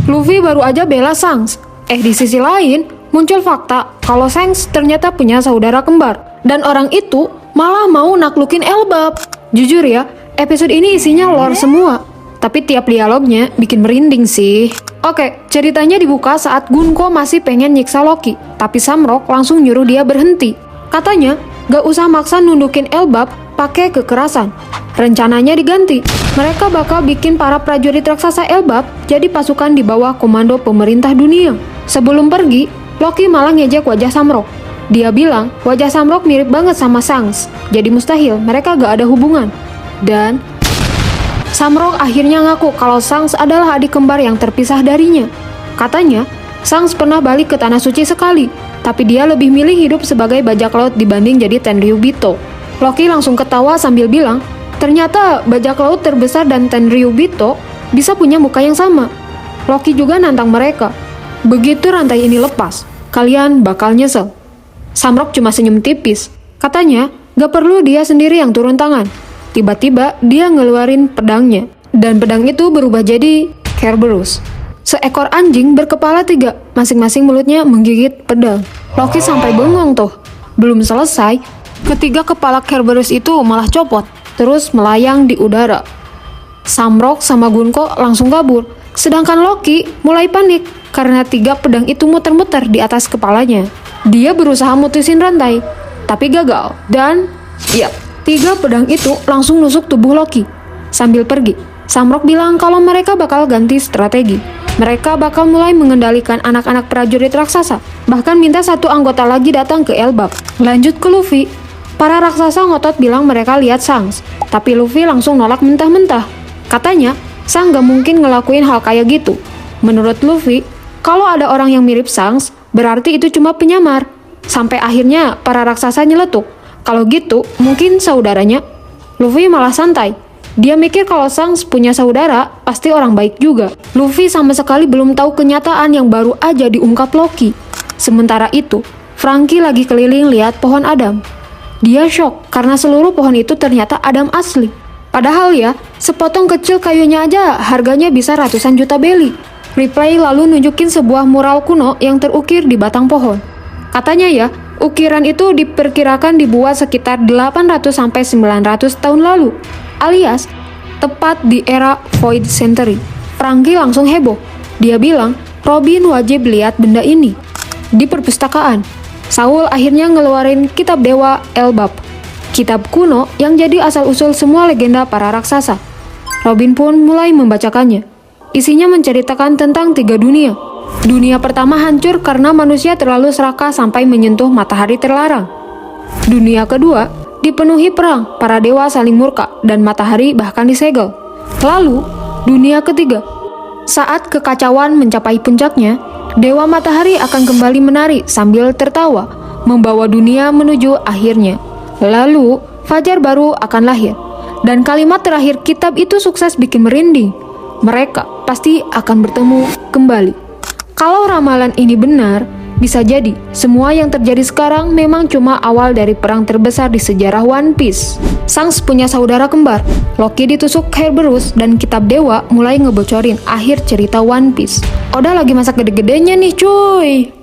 Luffy baru aja bela Shanks. Di sisi lain, muncul fakta kalau Shanks ternyata punya saudara kembar. Dan orang itu malah mau naklukin Elbap. Jujur ya, episode ini isinya lore semua. Tapi tiap dialognya bikin merinding sih. Oke, ceritanya dibuka saat Gunko masih pengen nyiksa Loki. Tapi Samrock langsung nyuruh dia berhenti. Katanya, gak usah maksa nundukin Elbap pakai kekerasan. Rencananya diganti. Mereka bakal bikin para prajurit raksasa Elbap jadi pasukan di bawah komando pemerintah dunia. Sebelum pergi, Loki malah ngejek wajah Samrock. Dia bilang wajah Samrock mirip banget sama Shanks, jadi mustahil mereka gak ada hubungan. Dan Samrock akhirnya ngaku kalau Shanks adalah adik kembar yang terpisah darinya. Katanya, Shanks pernah balik ke Tanah Suci sekali, tapi dia lebih milih hidup sebagai bajak laut dibanding jadi Tenryubito. Loki langsung ketawa sambil bilang, ternyata bajak laut terbesar dan Tenryubito bisa punya muka yang sama. Loki juga nantang mereka. Begitu rantai ini lepas, kalian bakal nyesel. Samrock cuma senyum tipis. Katanya, gak perlu dia sendiri yang turun tangan. Tiba-tiba dia ngeluarin pedangnya. Dan pedang itu berubah jadi Kerberos. Seekor anjing berkepala 3, masing-masing mulutnya menggigit pedang. Loki sampai bengong tuh. Belum selesai, ketiga kepala Kerberos itu malah copot, terus melayang di udara. Samrock sama Gunko langsung kabur, sedangkan Loki mulai panik karena 3 pedang itu muter-muter di atas kepalanya. Dia berusaha mutusin rantai, tapi gagal. Dan, 3 pedang itu langsung nusuk tubuh Loki. Sambil pergi, Samrock bilang kalau mereka bakal ganti strategi. Mereka bakal mulai mengendalikan anak-anak prajurit raksasa, bahkan minta 1 anggota lagi datang ke Elbap. Lanjut ke Luffy. Para raksasa ngotot bilang mereka lihat Shanks, tapi Luffy langsung nolak mentah-mentah. Katanya, Shanks gak mungkin ngelakuin hal kayak gitu. Menurut Luffy, kalau ada orang yang mirip Shanks, berarti itu cuma penyamar. Sampai akhirnya para raksasa nyeletuk. Kalau gitu, mungkin saudaranya. Luffy malah santai. Dia mikir kalau Shanks punya saudara, pasti orang baik juga. Luffy sama sekali belum tahu kenyataan yang baru aja diungkap Loki. Sementara itu, Franky lagi keliling lihat pohon Adam. Dia shock karena seluruh pohon itu ternyata Adam asli. Padahal ya, sepotong kecil kayunya aja harganya bisa ratusan juta beli. Replay lalu nunjukin sebuah mural kuno yang terukir di batang pohon. Katanya ya, ukiran itu diperkirakan dibuat sekitar 800-900 tahun lalu, alias tepat di era Void Century. Franky langsung heboh. Dia bilang, Robin wajib lihat benda ini. Di perpustakaan, Saul akhirnya ngeluarin kitab Dewa Elbap, kitab kuno yang jadi asal-usul semua legenda para raksasa. Robin pun mulai membacakannya. Isinya menceritakan tentang 3 dunia. Dunia pertama hancur karena manusia terlalu serakah sampai menyentuh matahari terlarang. Dunia kedua dipenuhi perang, para dewa saling murka, dan matahari bahkan disegel. Lalu, dunia ketiga. Saat kekacauan mencapai puncaknya, dewa matahari akan kembali menari sambil tertawa, membawa dunia menuju akhirnya. Lalu, fajar baru akan lahir. Dan kalimat terakhir kitab itu sukses bikin merinding. Mereka pasti akan bertemu kembali. Kalau ramalan ini benar, bisa jadi semua yang terjadi sekarang memang cuma awal dari perang terbesar di sejarah One Piece. Shanks punya saudara kembar, Loki ditusuk Kerberos, dan kitab dewa mulai ngebocorin akhir cerita One Piece. Oda lagi masak gede-gedenya nih cuy.